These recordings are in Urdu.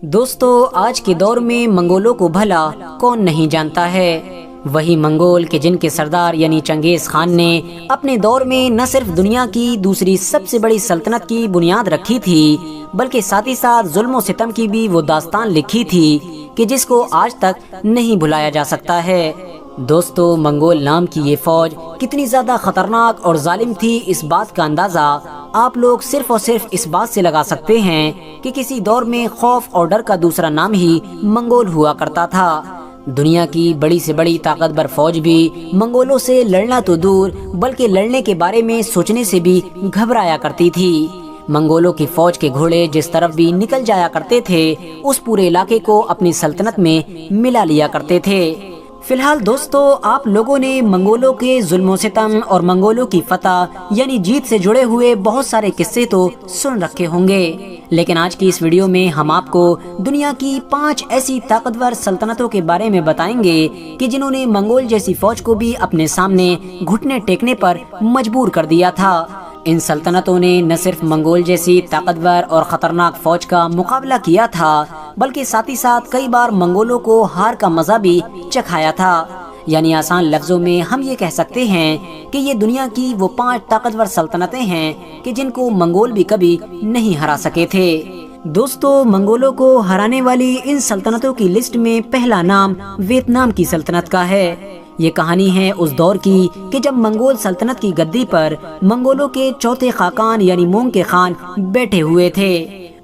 دوستو آج کے دور میں منگولوں کو بھلا کون نہیں جانتا ہے۔ وہی منگول کہ جن کے سردار یعنی چنگیز خان نے اپنے دور میں نہ صرف دنیا کی دوسری سب سے بڑی سلطنت کی بنیاد رکھی تھی بلکہ ساتھ ہی ساتھ ظلم و ستم کی بھی وہ داستان لکھی تھی کہ جس کو آج تک نہیں بھلایا جا سکتا ہے۔ دوستو منگول نام کی یہ فوج کتنی زیادہ خطرناک اور ظالم تھی، اس بات کا اندازہ آپ لوگ صرف اور صرف اس بات سے لگا سکتے ہیں کہ کسی دور میں خوف اور ڈر کا دوسرا نام ہی منگول ہوا کرتا تھا۔ دنیا کی بڑی سے بڑی طاقتور فوج بھی منگولوں سے لڑنا تو دور بلکہ لڑنے کے بارے میں سوچنے سے بھی گھبرایا کرتی تھی۔ منگولوں کی فوج کے گھوڑے جس طرف بھی نکل جایا کرتے تھے اس پورے علاقے کو اپنی سلطنت میں ملا لیا کرتے تھے۔ فی الحال دوستو آپ لوگوں نے منگولوں کے ظلم و ستم اور منگولوں کی فتح یعنی جیت سے جڑے ہوئے بہت سارے قصے تو سن رکھے ہوں گے، لیکن آج کی اس ویڈیو میں ہم آپ کو دنیا کی 5 ایسی طاقتور سلطنتوں کے بارے میں بتائیں گے کہ جنہوں نے منگول جیسی فوج کو بھی اپنے سامنے گھٹنے ٹیکنے پر مجبور کر دیا تھا۔ ان سلطنتوں نے نہ صرف منگول جیسی طاقتور اور خطرناک فوج کا مقابلہ کیا تھا بلکہ ساتھ ہی ساتھ کئی بار منگولوں کو ہار کا مزہ بھی چکھایا تھا۔ یعنی آسان لفظوں میں ہم یہ کہہ سکتے ہیں کہ یہ دنیا کی وہ 5 طاقتور سلطنتیں ہیں کہ جن کو منگول بھی کبھی نہیں ہرا سکے تھے۔ دوستو منگولوں کو ہرانے والی ان سلطنتوں کی لسٹ میں پہلا نام ویتنام کی سلطنت کا ہے۔ یہ کہانی ہے اس دور کی کہ جب منگول سلطنت کی گدی پر منگولوں کے چوتھے خاقان یعنی مونگ کے خان بیٹھے ہوئے تھے۔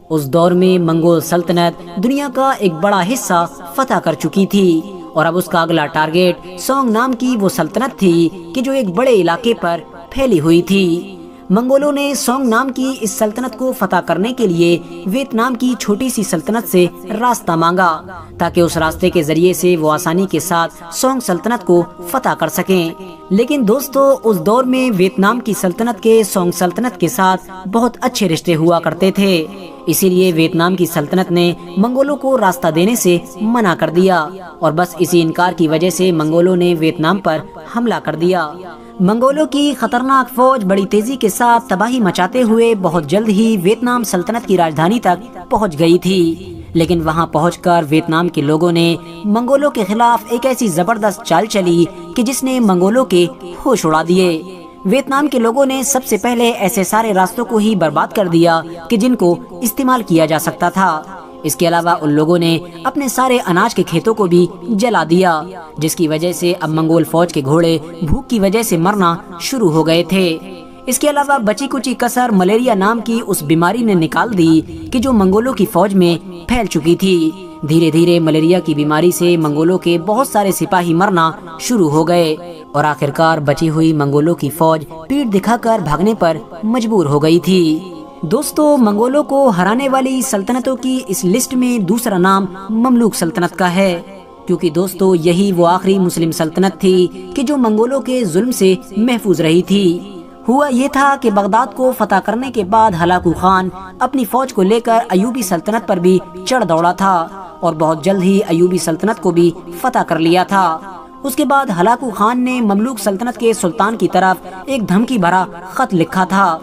اس دور میں منگول سلطنت دنیا کا ایک بڑا حصہ فتح کر چکی تھی اور اب اس کا اگلا ٹارگیٹ سونگ نام کی وہ سلطنت تھی کہ جو ایک بڑے علاقے پر پھیلی ہوئی تھی۔ منگولوں نے سونگ نام کی اس سلطنت کو فتح کرنے کے لیے ویتنام کی چھوٹی سی سلطنت سے راستہ مانگا تاکہ اس راستے کے ذریعے سے وہ آسانی کے ساتھ سونگ سلطنت کو فتح کر سکیں۔ لیکن دوستو اس دور میں ویتنام کی سلطنت کے سونگ سلطنت کے ساتھ بہت اچھے رشتے ہوا کرتے تھے، اسی لیے ویتنام کی سلطنت نے منگولوں کو راستہ دینے سے منع کر دیا اور بس اسی انکار کی وجہ سے منگولوں نے ویتنام پر حملہ کر دیا۔ منگولوں کی خطرناک فوج بڑی تیزی کے ساتھ تباہی مچاتے ہوئے بہت جلد ہی ویتنام سلطنت کی راجدھانی تک پہنچ گئی تھی، لیکن وہاں پہنچ کر ویتنام کے لوگوں نے منگولوں کے خلاف ایک ایسی زبردست چال چلی کہ جس نے منگولوں کے ہوش اڑا دیے۔ ویتنام کے لوگوں نے سب سے پہلے ایسے سارے راستوں کو ہی برباد کر دیا کہ جن کو استعمال کیا جا سکتا تھا۔ اس کے علاوہ ان لوگوں نے اپنے سارے اناج کے کھیتوں کو بھی جلا دیا، جس کی وجہ سے اب منگول فوج کے گھوڑے بھوک کی وجہ سے مرنا شروع ہو گئے تھے۔ اس کے علاوہ بچی کچی کسر ملیریا نام کی اس بیماری نے نکال دی کہ جو منگولوں کی فوج میں پھیل چکی تھی۔ دھیرے دھیرے ملیریا کی بیماری سے منگولوں کے بہت سارے سپاہی مرنا شروع ہو گئے اور آخرکار بچی ہوئی منگولوں کی فوج پیٹھ دکھا کر بھاگنے پر مجبور ہو گئی تھی۔ دوستو منگولوں کو ہرانے والی سلطنتوں کی اس لسٹ میں دوسرا نام مملوک سلطنت کا ہے، کیونکہ دوستو یہی وہ آخری مسلم سلطنت تھی کہ جو منگولوں کے ظلم سے محفوظ رہی تھی۔ ہوا یہ تھا کہ بغداد کو فتح کرنے کے بعد ہلاکو خان اپنی فوج کو لے کر ایوبی سلطنت پر بھی چڑھ دوڑا تھا اور بہت جلد ہی ایوبی سلطنت کو بھی فتح کر لیا تھا۔ اس کے بعد ہلاکو خان نے مملوک سلطنت کے سلطان کی طرف ایک دھمکی بھرا خط لکھا تھا،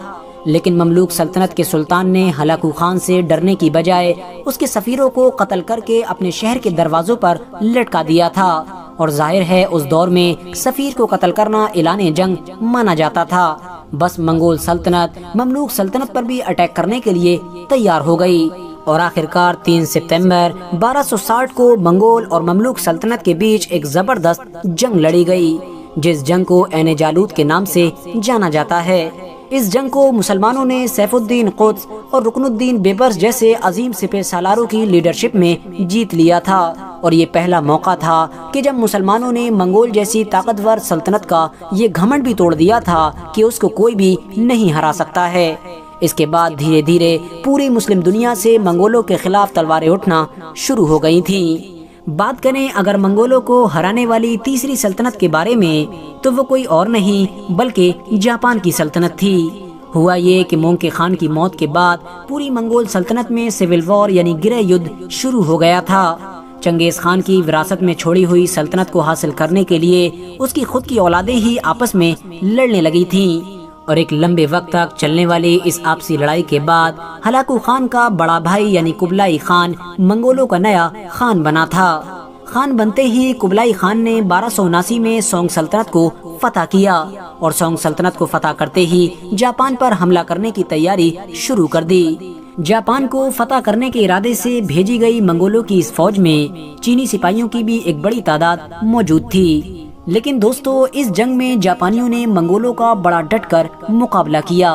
لیکن مملوک سلطنت کے سلطان نے ہلاکو خان سے ڈرنے کی بجائے اس کے سفیروں کو قتل کر کے اپنے شہر کے دروازوں پر لٹکا دیا تھا، اور ظاہر ہے اس دور میں سفیر کو قتل کرنا اعلان جنگ مانا جاتا تھا۔ بس منگول سلطنت مملوک سلطنت پر بھی اٹیک کرنے کے لیے تیار ہو گئی اور آخرکار 3 ستمبر 1260 کو منگول اور مملوک سلطنت کے بیچ ایک زبردست جنگ لڑی گئی، جس جنگ کو عین جالوت کے نام سے جانا جاتا ہے۔ اس جنگ کو مسلمانوں نے سیف الدین قدس اور رکن الدین بیبرس جیسے عظیم سپہ سالاروں کی لیڈرشپ میں جیت لیا تھا، اور یہ پہلا موقع تھا کہ جب مسلمانوں نے منگول جیسی طاقتور سلطنت کا یہ گھمنڈ بھی توڑ دیا تھا کہ اس کو کوئی بھی نہیں ہرا سکتا ہے۔ اس کے بعد دھیرے دھیرے پوری مسلم دنیا سے منگولوں کے خلاف تلواریں اٹھنا شروع ہو گئی تھیں۔ بات کریں اگر منگولوں کو ہرانے والی تیسری سلطنت کے بارے میں تو وہ کوئی اور نہیں بلکہ جاپان کی سلطنت تھی۔ ہوا یہ کہ مونگ کے خان کی موت کے بعد پوری منگول سلطنت میں سول وار یعنی گرہ یدھ شروع ہو گیا تھا۔ چنگیز خان کی وراثت میں چھوڑی ہوئی سلطنت کو حاصل کرنے کے لیے اس کی خود کی اولادیں ہی آپس میں لڑنے لگی تھیں، اور ایک لمبے وقت تک چلنے والی اس آپسی لڑائی کے بعد ہلاکو خان کا بڑا بھائی یعنی کبلائی خان منگولوں کا نیا خان بنا تھا۔ خان بنتے ہی کبلائی خان نے 1279 میں سونگ سلطنت کو فتح کیا اور سونگ سلطنت کو فتح کرتے ہی جاپان پر حملہ کرنے کی تیاری شروع کر دی۔ جاپان کو فتح کرنے کے ارادے سے بھیجی گئی منگولوں کی اس فوج میں چینی سپاہیوں کی بھی ایک بڑی تعداد موجود تھی، لیکن دوستو اس جنگ میں جاپانیوں نے منگولوں کا بڑا ڈٹ کر مقابلہ کیا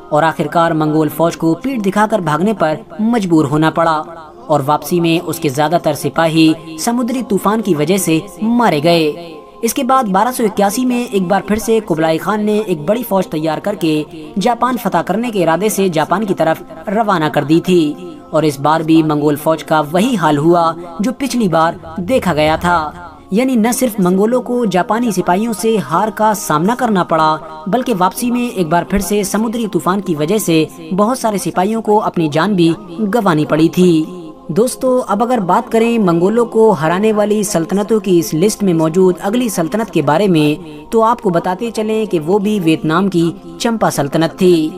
اور آخرکار منگول فوج کو پیٹھ دکھا کر بھاگنے پر مجبور ہونا پڑا اور واپسی میں اس کے زیادہ تر سپاہی سمندری طوفان کی وجہ سے مارے گئے۔ اس کے بعد 1281 میں ایک بار پھر سے کبلائی خان نے ایک بڑی فوج تیار کر کے جاپان فتح کرنے کے ارادے سے جاپان کی طرف روانہ کر دی تھی، اور اس بار بھی منگول فوج کا وہی حال ہوا جو پچھلی بار دیکھا گیا تھا، یعنی نہ صرف منگولوں کو جاپانی سپاہیوں سے ہار کا سامنا کرنا پڑا بلکہ واپسی میں ایک بار پھر سے سمندری طوفان کی وجہ سے بہت سارے سپاہیوں کو اپنی جان بھی گنوانی پڑی تھی۔ دوستو اب اگر بات کریں منگولوں کو ہرانے والی سلطنتوں کی اس لسٹ میں موجود اگلی سلطنت کے بارے میں، تو آپ کو بتاتے چلیں کہ وہ بھی ویتنام کی چمپا سلطنت تھی۔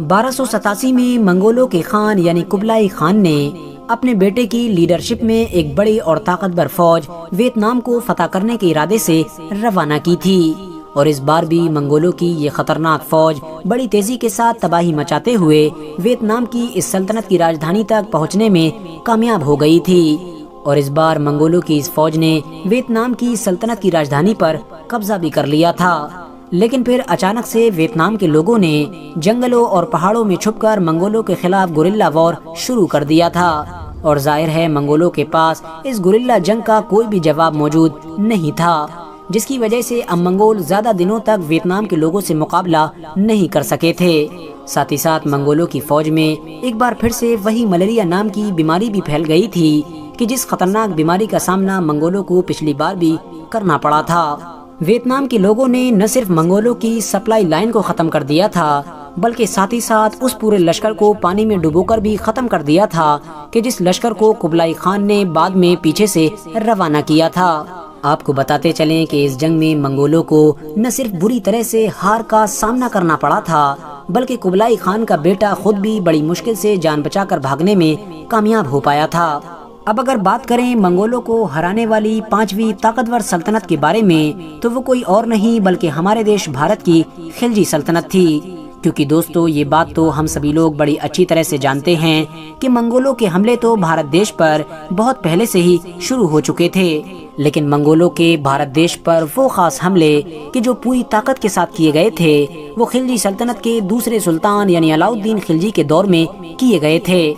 1287 میں منگولوں کے خان یعنی کبلائی خان نے اپنے بیٹے کی لیڈرشپ میں ایک بڑی اور طاقتور فوج ویتنام کو فتح کرنے کے ارادے سے روانہ کی تھی، اور اس بار بھی منگولوں کی یہ خطرناک فوج بڑی تیزی کے ساتھ تباہی مچاتے ہوئے ویتنام کی اس سلطنت کی راجدھانی تک پہنچنے میں کامیاب ہو گئی تھی، اور اس بار منگولوں کی اس فوج نے ویتنام کی سلطنت کی راجدھانی پر قبضہ بھی کر لیا تھا۔ لیکن پھر اچانک سے ویتنام کے لوگوں نے جنگلوں اور پہاڑوں میں چھپ کر منگولوں کے خلاف گوریلا وار شروع کر دیا تھا، اور ظاہر ہے منگولوں کے پاس اس گوریلا جنگ کا کوئی بھی جواب موجود نہیں تھا، جس کی وجہ سے اب منگول زیادہ دنوں تک ویتنام کے لوگوں سے مقابلہ نہیں کر سکے تھے۔ ساتھ ہی ساتھ منگولوں کی فوج میں ایک بار پھر سے وہی ملیریا نام کی بیماری بھی پھیل گئی تھی کہ جس خطرناک بیماری کا سامنا منگولوں کو پچھلی بار بھی کرنا پڑا تھا۔ ویتنام کے لوگوں نے نہ صرف منگولوں کی سپلائی لائن کو ختم کر دیا تھا بلکہ ساتھ ہی ساتھ اس پورے لشکر کو پانی میں ڈبو کر بھی ختم کر دیا تھا کہ جس لشکر کو کبلائی خان نے بعد میں پیچھے سے روانہ کیا تھا۔ آپ کو بتاتے چلیں کہ اس جنگ میں منگولوں کو نہ صرف بری طرح سے ہار کا سامنا کرنا پڑا تھا بلکہ کبلائی خان کا بیٹا خود بھی بڑی مشکل سے جان بچا کر بھاگنے میں کامیاب ہو پایا تھا۔ اب اگر بات کریں منگولوں کو ہرانے والی 5ویں طاقتور سلطنت کے بارے میں، تو وہ کوئی اور نہیں بلکہ ہمارے دیش بھارت کی خلجی سلطنت تھی، کیونکہ دوستو یہ بات تو ہم سبھی لوگ بڑی اچھی طرح سے جانتے ہیں کہ منگولوں کے حملے تو بھارت دیش پر بہت پہلے سے ہی شروع ہو چکے تھے، لیکن منگولوں کے بھارت دیش پر وہ خاص حملے کہ جو پوری طاقت کے ساتھ کیے گئے تھے وہ خلجی سلطنت کے دوسرے سلطان یعنی علاؤالدین خلجی کے دور میں کیے گئے تھے۔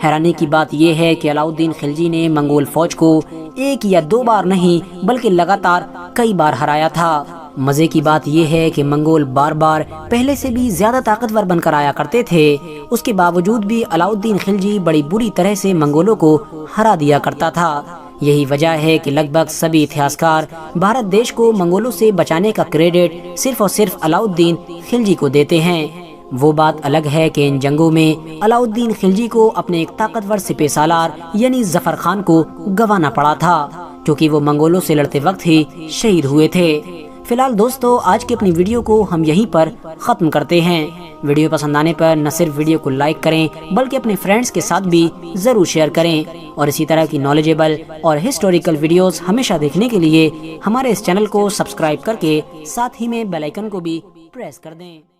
حیرانی کی بات یہ ہے کہ علاؤالدین خلجی نے منگول فوج کو ایک یا دو بار نہیں بلکہ لگاتار کئی بار ہرایا تھا۔ مزے کی بات یہ ہے کہ منگول بار بار پہلے سے بھی زیادہ طاقتور بن کر آیا کرتے تھے، اس کے باوجود بھی علاؤالدین خلجی بڑی بری طرح سے منگولوں کو ہرا دیا کرتا تھا۔ یہی وجہ ہے کہ لگ بھگ سبھی اتہاسکار بھارت دیش کو منگولوں سے بچانے کا کریڈٹ صرف اور صرف علاؤالدین خلجی کو دیتے ہیں۔ وہ بات الگ ہے کہ ان جنگوں میں علاؤالدین خلجی کو اپنے ایک طاقتور سپہ سالار یعنی ظفر خان کو گنوانا پڑا تھا، کیونکہ وہ منگولوں سے لڑتے وقت ہی شہید ہوئے تھے۔ فی الحال دوستو آج کی اپنی ویڈیو کو ہم یہیں پر ختم کرتے ہیں۔ ویڈیو پسند آنے پر نہ صرف ویڈیو کو لائک کریں بلکہ اپنے فرینڈز کے ساتھ بھی ضرور شیئر کریں، اور اسی طرح کی نالجیبل اور ہسٹوریکل ویڈیوز ہمیشہ دیکھنے کے لیے ہمارے اس چینل کو سبسکرائب کر کے ساتھ ہی میں بیل آئیکن کو بھی پریس کر دیں۔